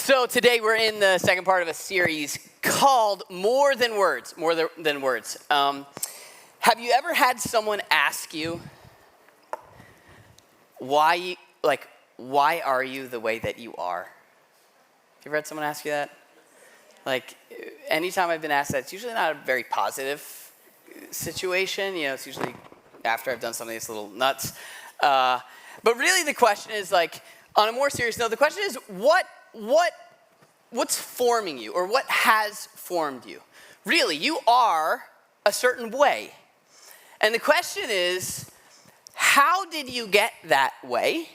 So today we're in the second part of a series called More Than Words. Have you ever had someone ask you, why are you the way that you are? You ever had someone ask you that? Like, anytime I've been asked that, it's usually not a very positive situation. You know, it's usually after I've done something that's a little nuts. But really the question is, like, on a more serious note, the question is, what's forming you, or what has formed you? Really, you are a certain way. And the question is, how did you get that way?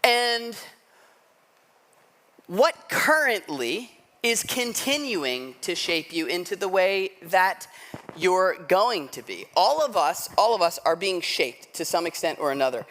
And what currently is continuing to shape you into the way that you're going to be? All of us are being shaped to some extent or another.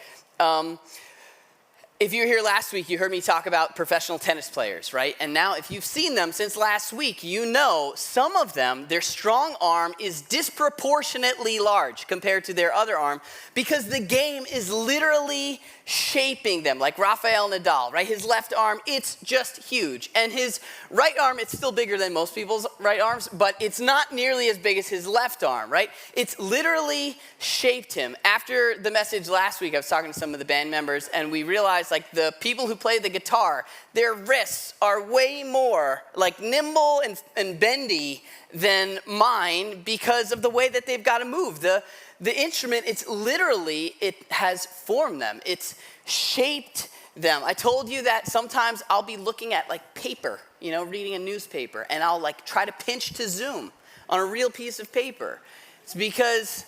If you were here last week, you heard me talk about professional tennis players, right? And now if you've seen them since last week, you know some of them, their strong arm is disproportionately large compared to their other arm because the game is literally shaping them, like Rafael Nadal, right? His left arm, it's just huge. And his right arm, it's still bigger than most people's right arms, but it's not nearly as big as his left arm, right? It's literally shaped him. After the message last week, I was talking to some of the band members, and we realized, like, the people who play the guitar, their wrists are way more, like, nimble and bendy than mine because of the way that they've got to move. The instrument, it has formed them. It's shaped them. I told you that sometimes I'll be looking at, like, paper, reading a newspaper, and I'll, like, try to pinch to zoom on a real piece of paper. It's because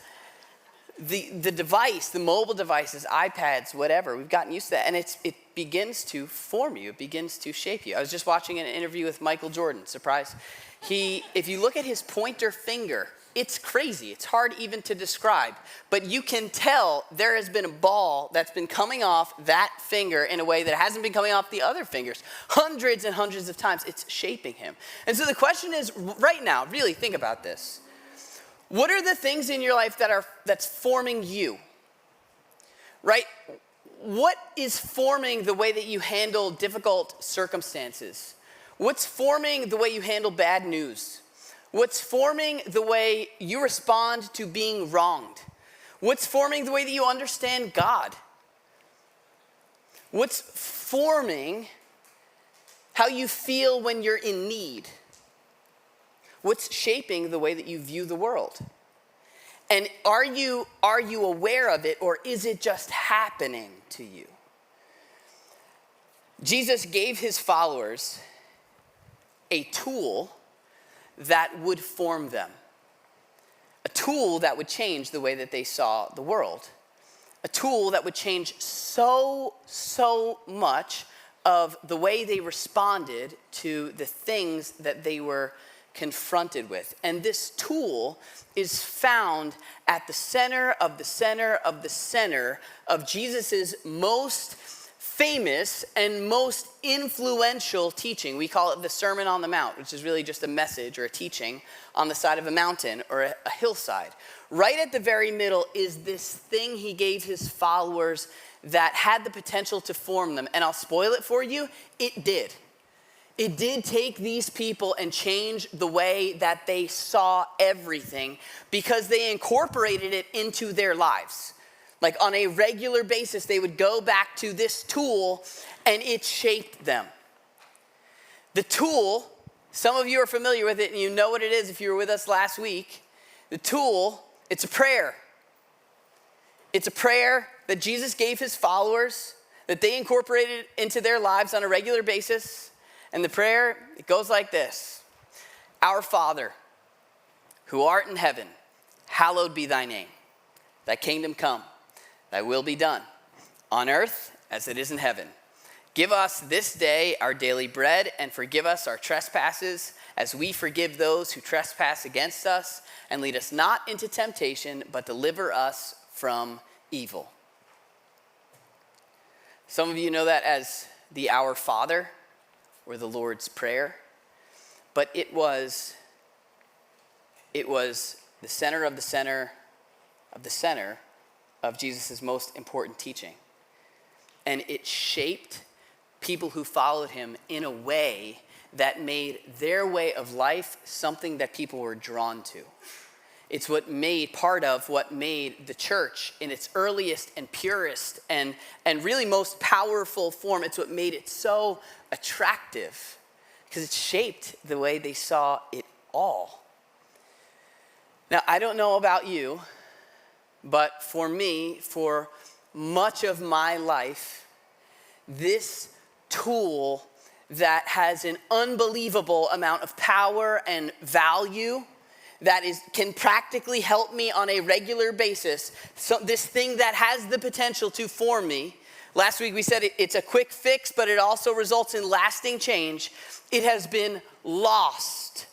the device, the mobile devices, iPads, whatever, we've gotten used to that, and it begins to form you. It begins to shape you. I was just watching an interview with Michael Jordan. Surprise. If you look at his pointer finger, it's crazy. It's hard even to describe. But you can tell there has been a ball that's been coming off that finger in a way that hasn't been coming off the other fingers. Hundreds and hundreds of times. It's shaping him. And so the question is, right now, really think about this. What are the things in your life that's forming you? Right? What is forming the way that you handle difficult circumstances? What's forming the way you handle bad news? What's forming the way you respond to being wronged? What's forming the way that you understand God? What's forming how you feel when you're in need? What's shaping the way that you view the world? And are you aware of it, or is it just happening to you? Jesus gave his followers a tool that would form them. A tool that would change the way that they saw the world. A tool that would change so much of the way they responded to the things that they were confronted with. And this tool is found at the center of the center of the center of Jesus's most famous and most influential teaching. We call it the Sermon on the Mount, which is really just a message or a teaching on the side of a mountain or a hillside. Right at the very middle is this thing he gave his followers that had the potential to form them. And I'll spoil it for you, it did. It did take these people and change the way that they saw everything because they incorporated it into their lives. Like, on a regular basis, they would go back to this tool, and it shaped them. The tool, some of you are familiar with it, and you know what it is if you were with us last week. The tool, it's a prayer. It's a prayer that Jesus gave his followers, that they incorporated into their lives on a regular basis. And the prayer, it goes like this. Our Father, who art in heaven, hallowed be thy name. Thy kingdom come. Thy will be done, on earth as it is in heaven. Give us this day our daily bread, and forgive us our trespasses, as we forgive those who trespass against us. And lead us not into temptation, but deliver us from evil. Some of you know that as the Our Father, or the Lord's Prayer. But it was the center of the center of the center of Jesus' most important teaching. And it shaped people who followed him in a way that made their way of life something that people were drawn to. It's part of what made the church in its earliest and purest and really most powerful form. It's what made it so attractive because it shaped the way they saw it all. Now, I don't know about you, but for me, for much of my life, this tool that has an unbelievable amount of power and value that can practically help me on a regular basis, so this thing that has the potential to form me. Last week we said it's a quick fix, but it also results in lasting change. It has been lost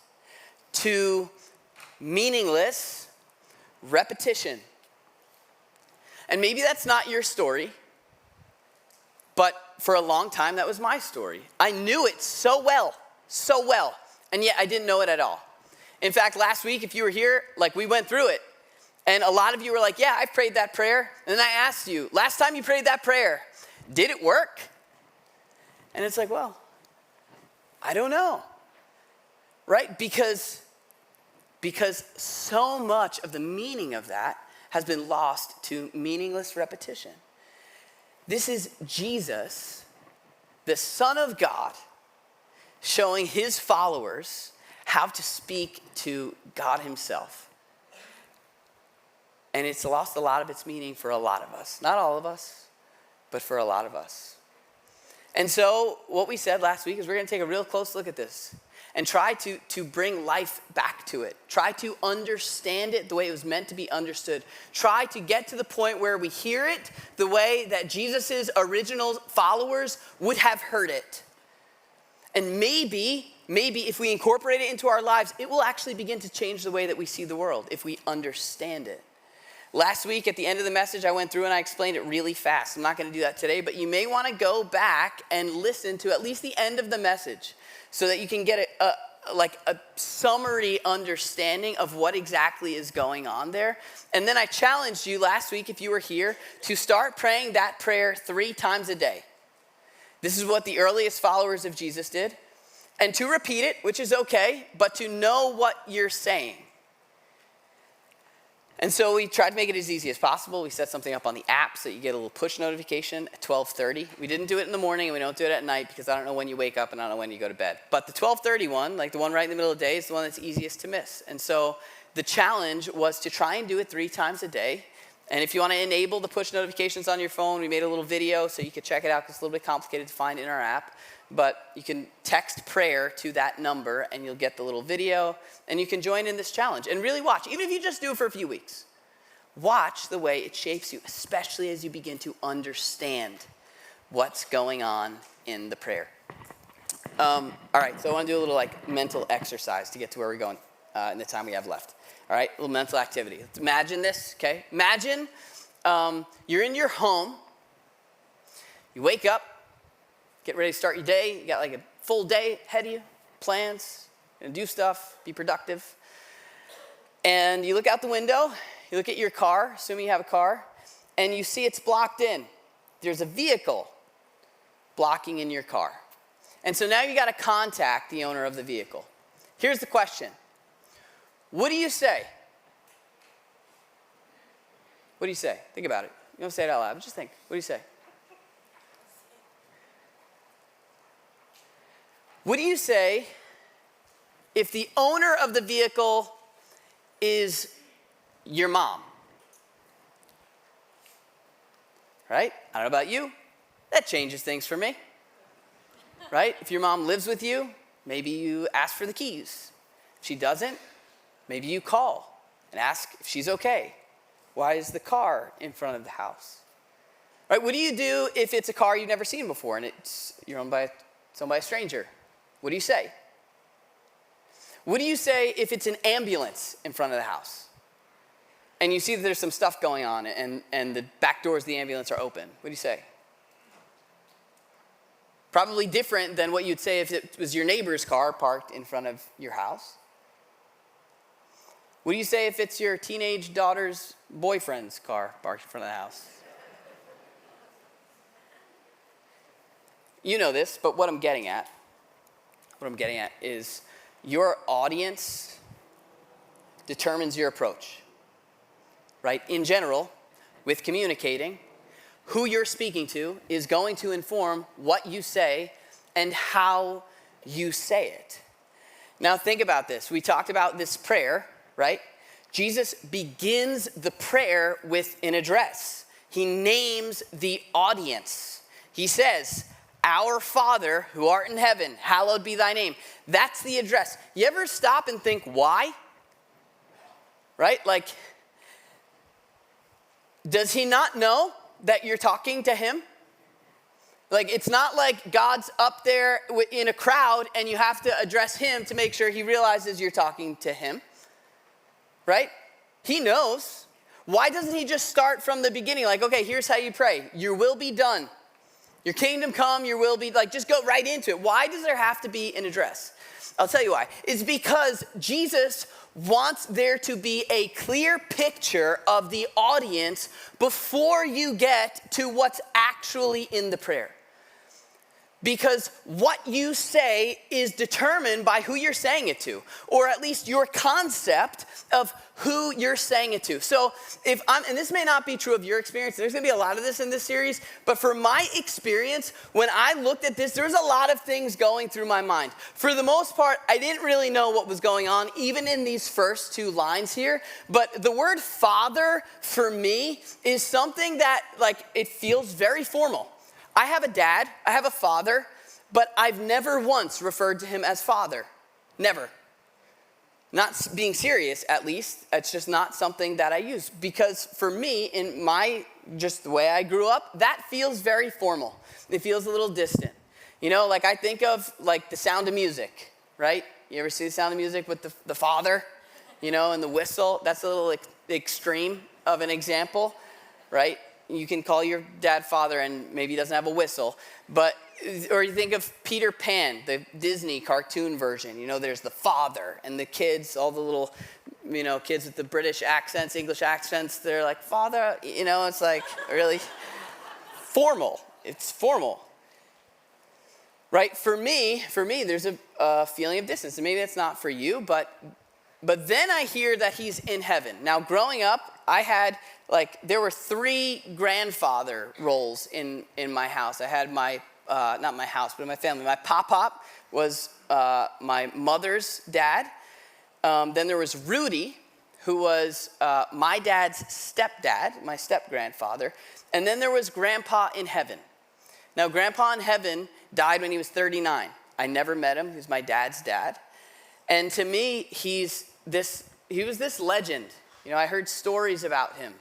to meaningless repetition. And maybe that's not your story, but for a long time that was my story. I knew it so well, and yet I didn't know it at all. In fact, last week, if you were here, we went through it. And a lot of you were like, yeah, I prayed that prayer. And then I asked you, last time you prayed that prayer, did it work? And it's like, well, I don't know. Right? Because so much of the meaning of that has been lost to meaningless repetition. This is Jesus, the Son of God, showing his followers how to speak to God himself. And it's lost a lot of its meaning for a lot of us. Not all of us, but for a lot of us. And so what we said last week is we're going to take a real close look at this and try to bring life back to it. Try to understand it the way it was meant to be understood. Try to get to the point where we hear it the way that Jesus' original followers would have heard it. And maybe if we incorporate it into our lives, it will actually begin to change the way that we see the world if we understand it. Last week at the end of the message, I went through and I explained it really fast. I'm not going to do that today, but you may want to go back and listen to at least the end of the message so that you can get a summary understanding of what exactly is going on there. And then I challenged you last week, if you were here, to start praying that prayer 3 times a day. This is what the earliest followers of Jesus did. And to repeat it, which is okay, but to know what you're saying. And so we tried to make it as easy as possible. We set something up on the app so you get a little push notification at 12:30. We didn't do it in the morning and we don't do it at night because I don't know when you wake up and I don't know when you go to bed. But the 12:30 one, the one right in the middle of the day, is the one that's easiest to miss. And so the challenge was to try and do it 3 times a day. And if you want to enable the push notifications on your phone, we made a little video so you could check it out because it's a little bit complicated to find in our app. But you can text prayer to that number and you'll get the little video and you can join in this challenge and really watch. Even if you just do it for a few weeks, watch the way it shapes you, especially as you begin to understand what's going on in the prayer. All right, so I want to do a little mental exercise to get to where we're going in the time we have left. All right, a little mental activity. Let's imagine this, okay? Imagine you're in your home. You wake up, get ready to start your day. You got a full day ahead of you, plans, gonna do stuff, be productive. And you look out the window, you look at your car, assuming you have a car, and you see it's blocked in. There's a vehicle blocking in your car. And so now you gotta contact the owner of the vehicle. Here's the question. What do you say? What do you say? Think about it. You don't say it out loud, but just think. What do you say? What do you say if the owner of the vehicle is your mom? Right? I don't know about you. That changes things for me. Right? If your mom lives with you, maybe you ask for the keys. If she doesn't, maybe you call and ask if she's okay. Why is the car in front of the house? Right? What do you do if it's a car you've never seen before and you're owned by a stranger? What do you say? What do you say if it's an ambulance in front of the house and you see that there's some stuff going on and the back doors of the ambulance are open? What do you say? Probably different than what you'd say if it was your neighbor's car parked in front of your house. What do you say if it's your teenage daughter's boyfriend's car parked in front of the house? you know this, but what I'm getting at is your audience determines your approach, right? In general, with communicating, who you're speaking to is going to inform what you say and how you say it. Now think about this. We talked about this prayer, right? Jesus begins the prayer with an address. He names the audience. He says, "Our Father who art in heaven, hallowed be thy name." That's the address. You ever stop and think, why? Right? Like, does he not know that you're talking to him? Like, it's not like God's up there in a crowd and you have to address him to make sure he realizes you're talking to him. Right? He knows. Why doesn't he just start from the beginning? Like, okay, here's how you pray. Your will be done. Your kingdom come, your will be, like, just go right into it. Why does there have to be an address? I'll tell you why. It's because Jesus wants there to be a clear picture of the audience before you get to what's actually in the prayer. Because what you say is determined by who you're saying it to, or at least your concept of who you're saying it to. So and this may not be true of your experience, there's gonna be a lot of this in this series, but for my experience, when I looked at this, there's a lot of things going through my mind. For the most part, I didn't really know what was going on, even in these first two lines here, but the word Father, for me, is something that, like, it feels very formal. I have a dad, I have a father, but I've never once referred to him as Father. Never. Not being serious, at least. It's just not something that I use. Because for me, in just the way I grew up, that feels very formal. It feels a little distant. You know, like I think of like The Sound of Music, right? You ever see The Sound of Music with the father, you know, and the whistle? That's a little extreme of an example, right? You can call your dad Father and maybe he doesn't have a whistle. Or you think of Peter Pan, the Disney cartoon version. You know, there's the father and the kids, all the little, you know, kids with the British accents, English accents. They're like, Father, you know, it's like really formal. It's formal. Right? For me, there's a feeling of distance. And maybe it's not for you, but then I hear that he's in heaven. Now, growing up, I had, there were 3 grandfather roles in my house. I had not my house, but in my family. My pop-pop was my mother's dad. Then there was Rudy, who was my dad's stepdad, my step-grandfather. And then there was Grandpa in heaven. Now, Grandpa in heaven died when he was 39. I never met him. He was my dad's dad. And to me, he was this legend. You know, I heard stories about him.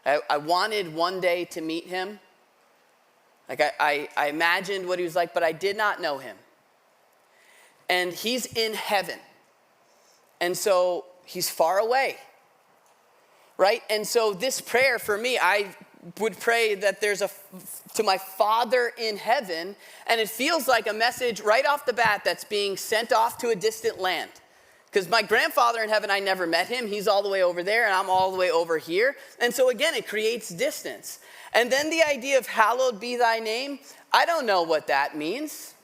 I wanted one day to meet him. Like I imagined what he was like, but I did not know him. And he's in heaven. And so he's far away, right? And so this prayer for me, I would pray that there's to my Father in heaven, and it feels like a message right off the bat that's being sent off to a distant land. Because my grandfather in heaven, I never met him. He's all the way over there, and I'm all the way over here. And so again, it creates distance. And then the idea of hallowed be thy name, I don't know what that means.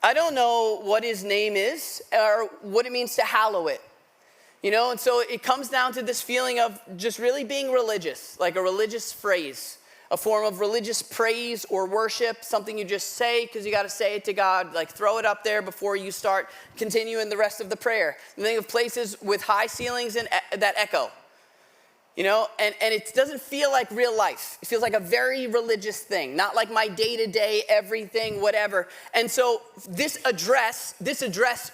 I don't know what his name is or what it means to hallow it. You know, and so it comes down to this feeling of just really being religious, like a religious phrase, a form of religious praise or worship, something you just say because you got to say it to God, like throw it up there before you start continuing the rest of the prayer. You think of places with high ceilings and that echo, you know, and it doesn't feel like real life. It feels like a very religious thing, not like my day-to-day, everything, whatever. And so this address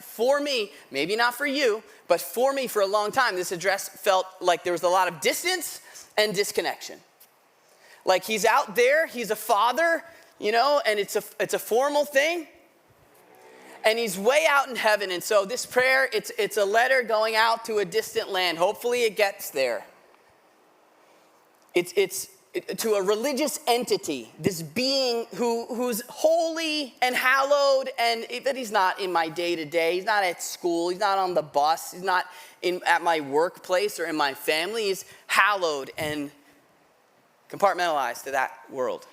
for me, maybe not for you, but for me for a long time, this address felt like there was a lot of distance and disconnection. Like he's out there, he's a father, you know, and it's a formal thing. And he's way out in heaven. And so this prayer, it's a letter going out to a distant land. Hopefully it gets there. It's to a religious entity, this being who's holy and hallowed, and that he's not in my day-to-day, he's not at school, he's not on the bus, he's not at my workplace or in my family, he's hallowed and compartmentalized to that world.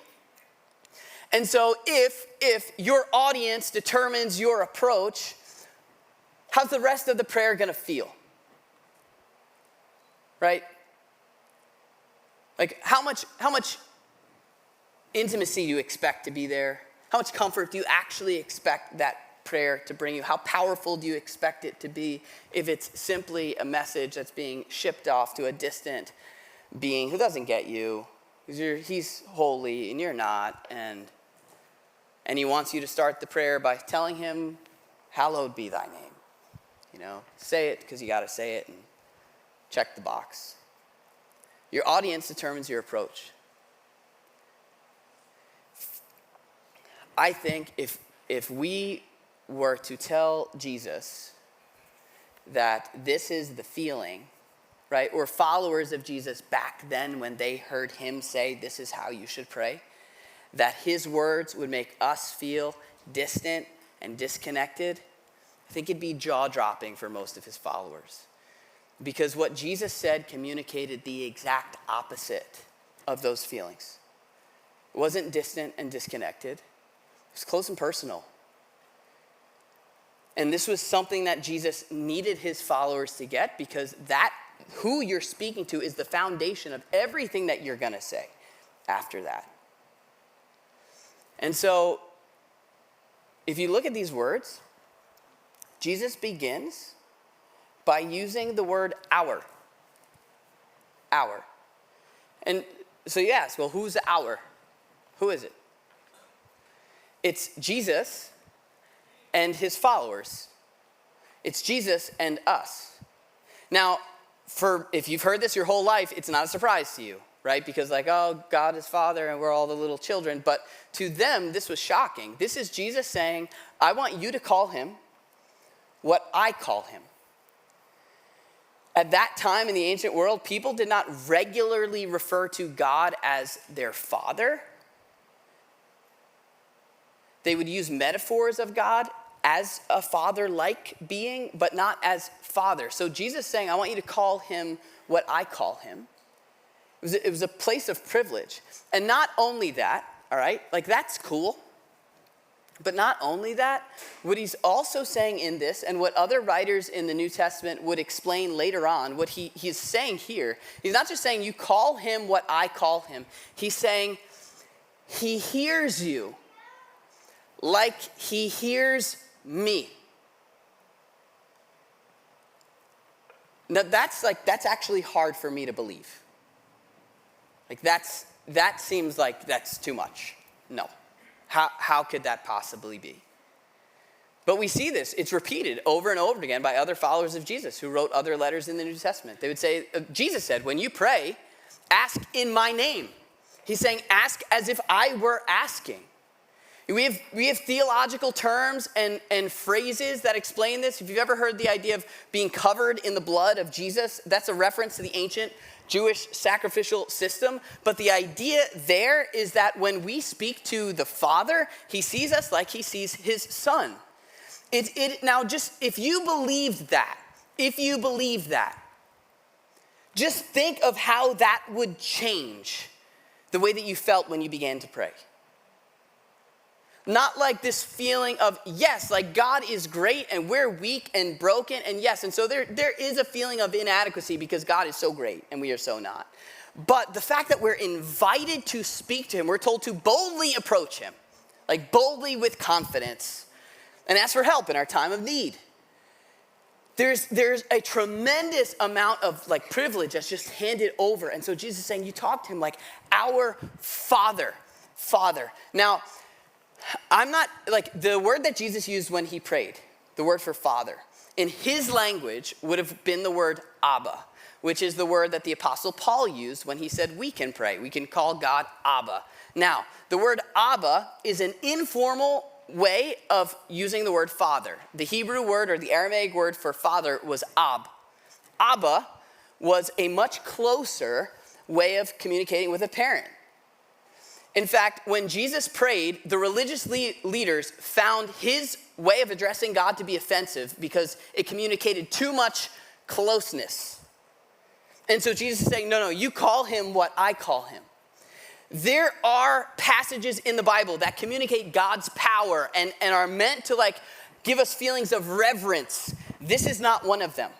And so if your audience determines your approach, how's the rest of the prayer going to feel? Right? Like how much intimacy do you expect to be there? How much comfort do you actually expect that prayer to bring you? How powerful do you expect it to be if it's simply a message that's being shipped off to a distant being who doesn't get you? Because he's holy and you're not, and he wants you to start the prayer by telling him, hallowed be thy name. You know, say it because you got to say it and check the box. Your audience determines your approach. I think if we were to tell Jesus that this is the feeling, right, or followers of Jesus back then when they heard him say this is how you should pray, that his words would make us feel distant and disconnected, I think it'd be jaw-dropping for most of his followers. Because what Jesus said communicated the exact opposite of those feelings. It wasn't distant and disconnected. It was close and personal. And this was something that Jesus needed his followers to get, because that, who you're speaking to, is the foundation of everything that you're going to say after that. And so, if you look at these words, Jesus begins by using the word our. Our. And so you ask, well, who's our? Who is it? It's Jesus and his followers. It's Jesus and us. Now, if you've heard this your whole life, it's not a surprise to you, right? Because God is Father and we're all the little children. But to them, this was shocking. This is Jesus saying, I want you to call him what I call him. At that time in the ancient world, people did not regularly refer to God as their Father. They would use metaphors of God as a father-like being, but not as Father. So Jesus is saying, I want you to call him what I call him. It was a place of privilege. And not only that, all right, that's cool. But not only that, what he's also saying in this, and what other writers in the New Testament would explain later on, what he's saying here, he's not just saying you call him what I call him. He's saying he hears you like he hears me. Now that's actually hard for me to believe. That seems like that's too much. No. How could that possibly be? But we see this. It's repeated over and over again by other followers of Jesus who wrote other letters in the New Testament. They would say, Jesus said, when you pray, ask in my name. He's saying, ask as if I were asking. We have theological terms and phrases that explain this. If you've ever heard the idea of being covered in the blood of Jesus, that's a reference to the ancient Jewish sacrificial system. But the idea there is that when we speak to the Father, he sees us like he sees his Son. Now, just if you believed that, just think of how that would change the way that you felt when you began to pray. Not like this feeling of, yes, God is great and we're weak and broken, and yes, and so there is a feeling of inadequacy because God is so great and we are so not. But the fact that we're invited to speak to him, we're told to boldly approach him, boldly with confidence, and ask for help in our time of need. There's a tremendous amount of privilege that's just handed over. And so Jesus is saying, you talk to him like our Father. Now, I'm not, the word that Jesus used when he prayed, the word for Father, in his language would have been the word Abba, which is the word that the Apostle Paul used when he said we can pray. We can call God Abba. Now, the word Abba is an informal way of using the word Father. The Hebrew word or the Aramaic word for father was Ab. Abba was a much closer way of communicating with a parent. In fact, when Jesus prayed, the religious leaders found his way of addressing God to be offensive because it communicated too much closeness. And so Jesus is saying, no, you call him what I call him. there are passages in the Bible that communicate God's power and are meant to like give us feelings of reverence. This is not one of them.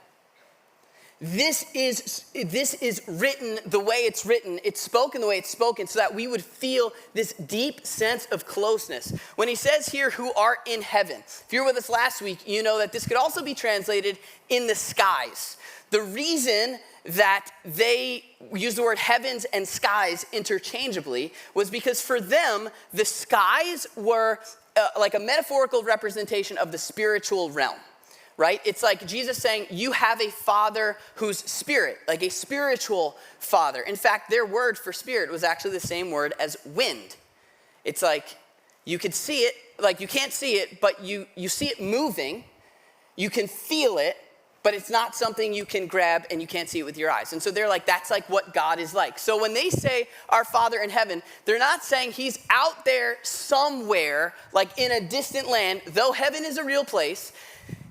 This is written the way it's written. It's spoken the way it's spoken so that we would feel this deep sense of closeness. When he says here, who art in heaven, if you were with us last week, you know that this could also be translated in the skies. The reason that they use the word heavens and skies interchangeably was because for them, the skies were like a metaphorical representation of the spiritual realm. Right? It's like Jesus saying, you have a father who's spirit, like a spiritual father. In fact, their word for spirit was actually the same word as wind. It's like, you could see it, like you can't see it, but you see it moving, you can feel it, but it's not something you can grab and you can't see it with your eyes. And so they're like, that's like what God is like. So when they say our Father in heaven, they're not saying he's out there somewhere, like in a distant land, though heaven is a real place.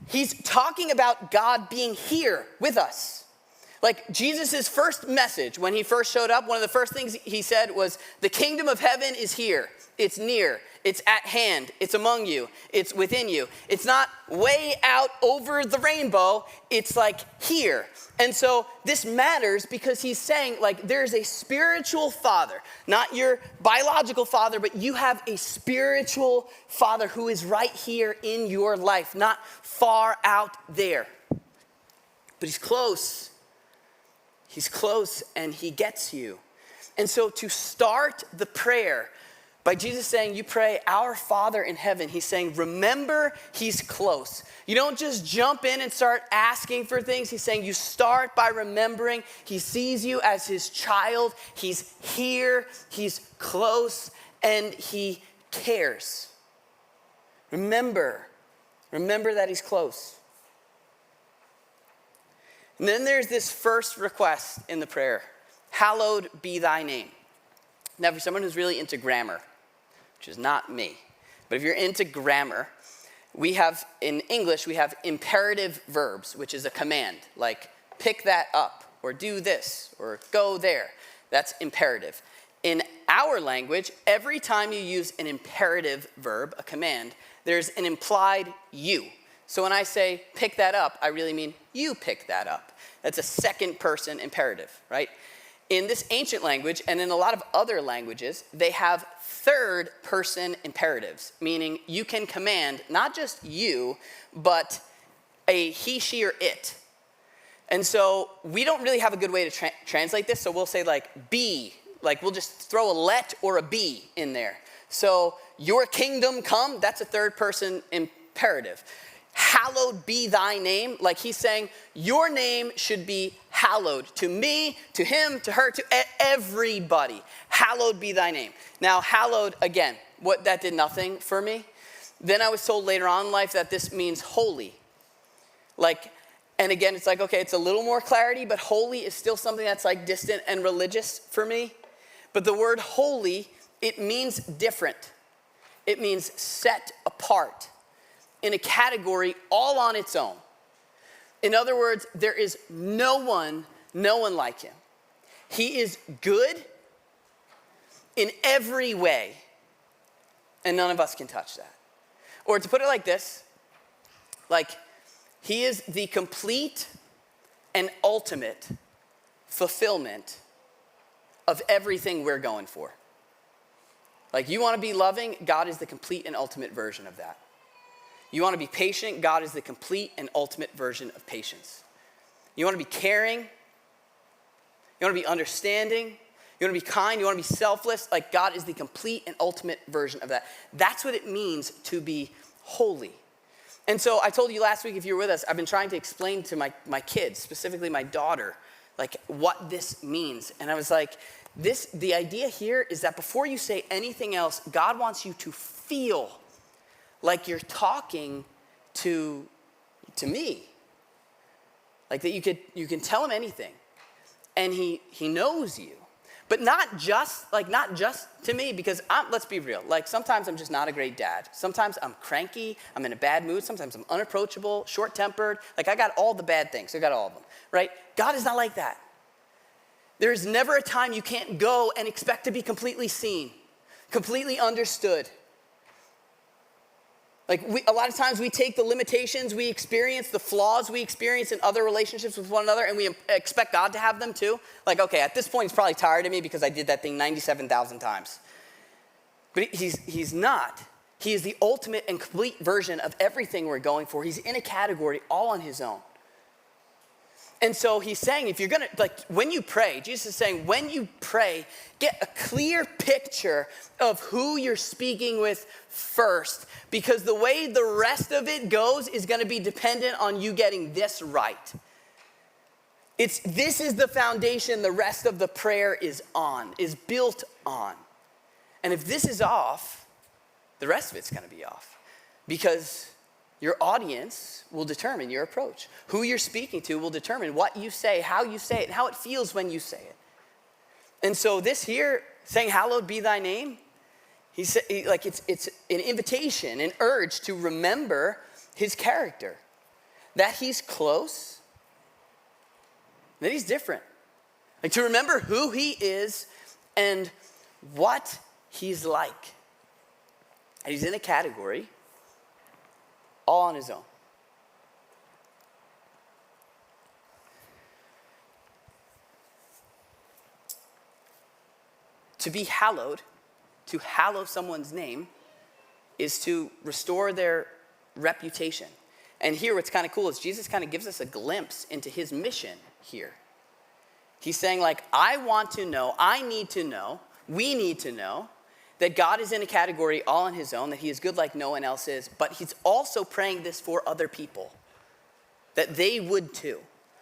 He's talking about God being here with us. Like Jesus' first message, when he first showed up, one of the first things he said was, the kingdom of heaven is here. It's near. It's at hand. It's among you. It's within you. It's not way out over the rainbow. It's like here. And so this matters because he's saying like there's a spiritual father, not your biological father, but you have a spiritual father who is right here in your life, not far out there. But he's close. He's close and he gets you. And so to start the prayer, by Jesus saying, you pray, our Father in heaven, he's saying, remember he's close. You don't just jump in and start asking for things. He's saying you start by remembering he sees you as his child. He's here, he's close, and he cares. Remember that he's close. And then there's this first request in the prayer, hallowed be thy name. Now, for someone who's really into grammar, which is not me, but if you're into grammar, we have, in English, we have imperative verbs, which is a command, like pick that up, or do this, or go there. That's imperative. In our language, every time you use an imperative verb, a command, there's an implied you. So when I say pick that up, I really mean you pick that up. That's a second person imperative, right? In this ancient language, and in a lot of other languages, they have third person imperatives, meaning you can command not just you, but a he, she, or it. And so we don't really have a good way to translate this, so we'll say like be, like we'll just throw a let or a be in there. So your kingdom come, that's a third person imperative. Hallowed be thy name, like he's saying, your name should be hallowed to me, to him, to her, to everybody. Hallowed be thy name. Now, hallowed, again, what that did nothing for me. Then I was told later on in life that this means holy. Like, and again, it's like, okay, it's a little more clarity, but holy is still something that's like distant and religious for me. But the word holy, it means different. It means set apart in a category all on its own. In other words, there is no one like him. He is good in every way, and none of us can touch that. Or to put it like this, like he is the complete and ultimate fulfillment of everything we're going for. Like you want to be loving, God is the complete and ultimate version of that. You want to be patient, God is the complete and ultimate version of patience. You want to be caring, you want to be understanding, you want to be kind, you want to be selfless, like God is the complete and ultimate version of that. That's what it means to be holy. And so I told you last week, if you were with us, I've been trying to explain to my kids, specifically my daughter, like what this means. And I was like, the idea here is that before you say anything else, God wants you to feel like you're talking to me. Like that you can tell him anything. And he knows you. But not just to me, because let's be real. Like sometimes I'm just not a great dad. Sometimes I'm cranky, I'm in a bad mood, sometimes I'm unapproachable, short-tempered. Like I got all the bad things, I got all of them, right? God is not like that. There's never a time you can't go and expect to be completely seen, completely understood. Like a lot of times we take the limitations we experience, the flaws we experience in other relationships with one another, and we expect God to have them too. Like, okay, at this point he's probably tired of me because I did that thing 97,000 times. But he's not. He is the ultimate and complete version of everything we're going for. He's in a category all on his own. And so he's saying, if you're gonna, like when you pray, Jesus is saying, when you pray, get a clear picture of who you're speaking with first, because the way the rest of it goes is gonna be dependent on you getting this right. This is the foundation the rest of the prayer is built on. And if this is off, the rest of it's gonna be off, because your audience will determine your approach. Who you're speaking to will determine what you say, how you say it, and how it feels when you say it. And so this here, saying, hallowed be thy name, it's an invitation, an urge to remember his character, that he's close, that he's different. Like to remember who he is and what he's like. And he's in a category all on his own. To be hallowed, to hallow someone's name, is to restore their reputation. And here what's kind of cool is Jesus kind of gives us a glimpse into his mission here. He's saying like, I want to know, I need to know, we need to know that God is in a category all on his own, that he is good like no one else is, but he's also praying this for other people, that they would too.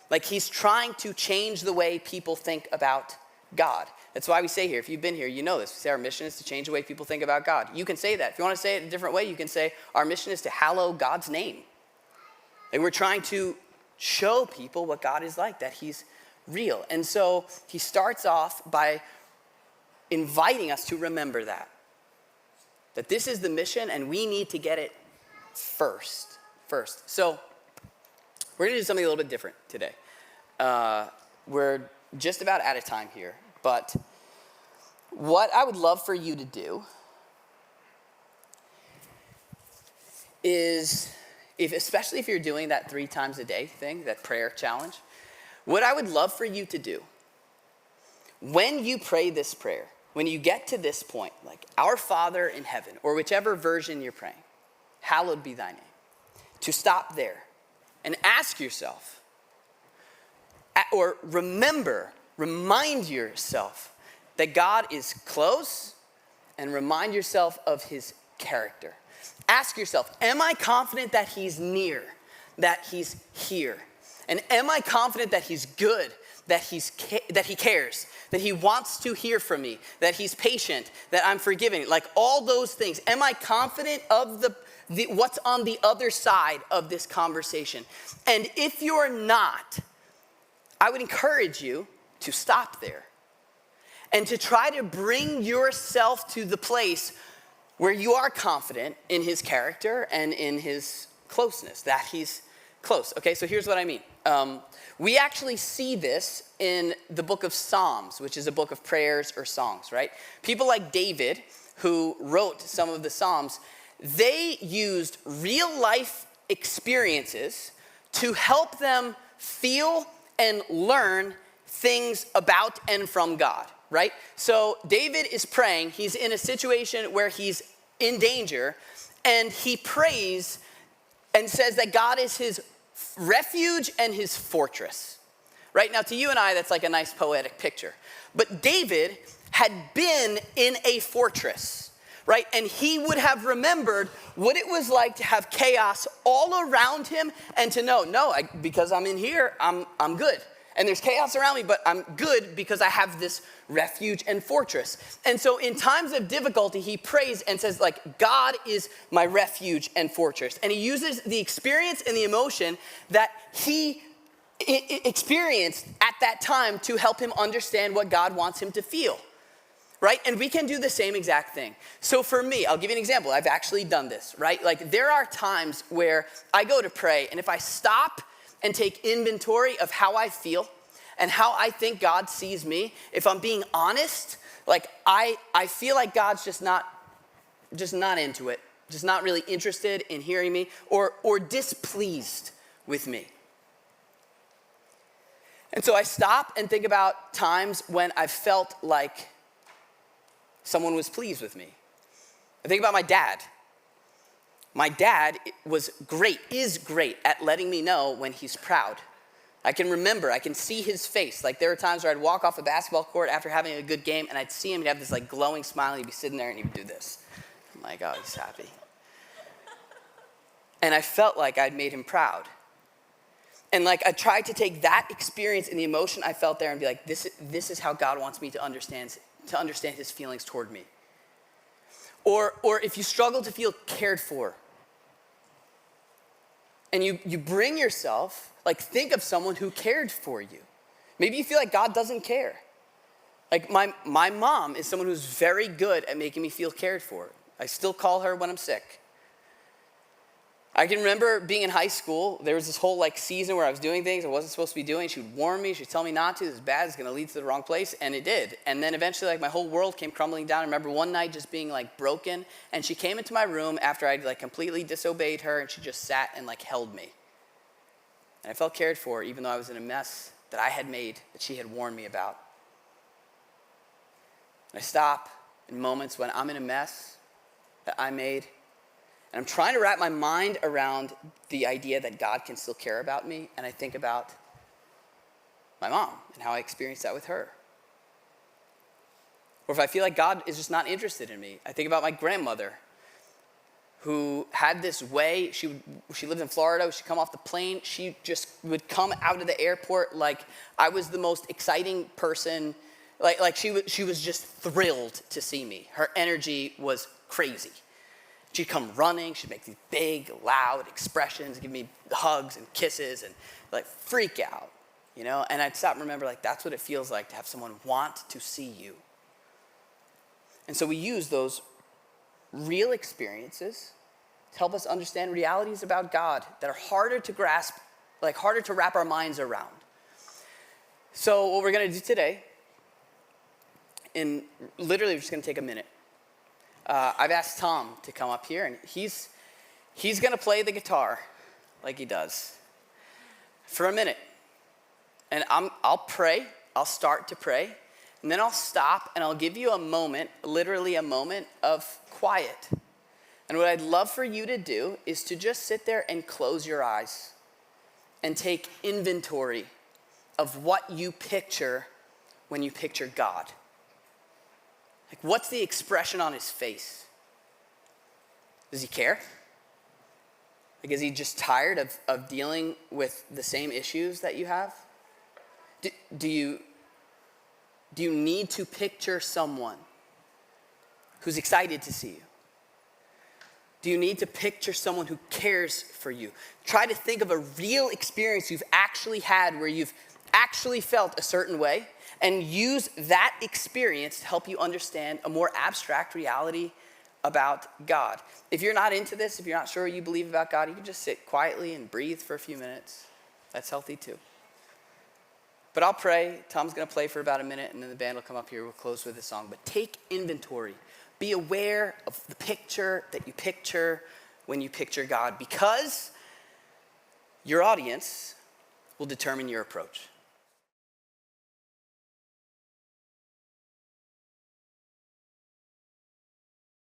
Like he's trying to change the way people think about God. That's why we say here, if you've been here, you know this. We say our mission is to change the way people think about God. You can say that. If you want to say it a different way, you can say our mission is to hallow God's name. And we're trying to show people what God is like, that he's real. And so he starts off by inviting us to remember that this is the mission and we need to get it first. So we're gonna do something a little bit different today. We're just about out of time here, but what I would love for you to do is, especially if you're doing that 3 times a day thing, that prayer challenge, what I would love for you to do, when you pray this prayer, when you get to this point, like our Father in heaven, or whichever version you're praying, hallowed be thy name, to stop there and ask yourself, or remind yourself that God is close, and remind yourself of his character. Ask yourself, am I confident that he's near, that he's here? And am I confident that he's good, that he cares, that he wants to hear from me, that he's patient, that I'm forgiving, like all those things? Am I confident of the what's on the other side of this conversation? And if you're not, I would encourage you to stop there and to try to bring yourself to the place where you are confident in his character and in his closeness, that he's close. Okay, so here's what I mean. We actually see this in the book of Psalms, which is a book of prayers or songs, right? People like David, who wrote some of the Psalms, they used real life experiences to help them feel and learn things about and from God, right? So David is praying. He's in a situation where he's in danger, and he prays and says that God is his refuge and his fortress, right? Now, to you and I, that's like a nice poetic picture. But David had been in a fortress, right? And he would have remembered what it was like to have chaos all around him and to know, because I'm in here, I'm good. And there's chaos around me, but I'm good because I have this refuge and fortress. And so in times of difficulty, he prays and says, like, God is my refuge and fortress. And he uses the experience and the emotion that he experienced at that time to help him understand what God wants him to feel, right? And we can do the same exact thing. So for me, I'll give you an example. I've actually done this, right? Like there are times where I go to pray, and if I stop and take inventory of how I feel, and how I think God sees me, if I'm being honest, like I feel like God's just not into it, just not really interested in hearing me, or displeased with me. And so I stop and think about times when I felt like someone was pleased with me. I think about my dad. My dad is great at letting me know when he's proud. I can see his face. Like there were times where I'd walk off a basketball court after having a good game and I'd see him, he'd have this like glowing smile and he'd be sitting there and he would do this. I'm like, oh, he's happy. And I felt like I'd made him proud. And like I tried to take that experience and the emotion I felt there and be like, this is how God wants me to understand his feelings toward me. Or if you struggle to feel cared for, and you bring yourself, like think of someone who cared for you. Maybe you feel like God doesn't care. Like my mom is someone who's very good at making me feel cared for. I still call her when I'm sick. I can remember being in high school, there was this whole like season where I was doing things I wasn't supposed to be doing. She would warn me, she'd tell me not to, this is bad, it's gonna lead to the wrong place, and it did. And then eventually like my whole world came crumbling down. I remember one night just being like broken, and she came into my room after I'd like completely disobeyed her, and she just sat and like held me. And I felt cared for, even though I was in a mess that I had made, that she had warned me about. And I stop in moments when I'm in a mess that I made, and I'm trying to wrap my mind around the idea that God can still care about me, and I think about my mom and how I experienced that with her. Or if I feel like God is just not interested in me, I think about my grandmother who had this way. She lived in Florida. She'd come off the plane. She just would come out of the airport like I was the most exciting person. Like she was just thrilled to see me. Her energy was crazy. She'd come running, she'd make these big, loud expressions, give me hugs and kisses and like freak out, you know? And I'd stop and remember like that's what it feels like to have someone want to see you. And so we use those real experiences to help us understand realities about God that are harder to grasp, like harder to wrap our minds around. So what we're gonna do today, we're just gonna take a minute. I've asked Tom to come up here, and he's going to play the guitar like he does for a minute. And I'll pray. I'll start to pray, and then I'll stop, and I'll give you a moment, literally a moment of quiet. And what I'd love for you to do is to just sit there and close your eyes and take inventory of what you picture when you picture God. Like, what's the expression on his face? Does he care? Like, is he just tired of dealing with the same issues that you have? Do you need to picture someone who's excited to see you? Do you need to picture someone who cares for you? Try to think of a real experience you've actually had where you've actually felt a certain way, and use that experience to help you understand a more abstract reality about God. If you're not into this, if you're not sure what you believe about God, you can just sit quietly and breathe for a few minutes. That's healthy too. But I'll pray. Tom's going to play for about a minute, and then the band will come up here. We'll close with a song. But take inventory. Be aware of the picture that you picture when you picture God, because your audience will determine your approach.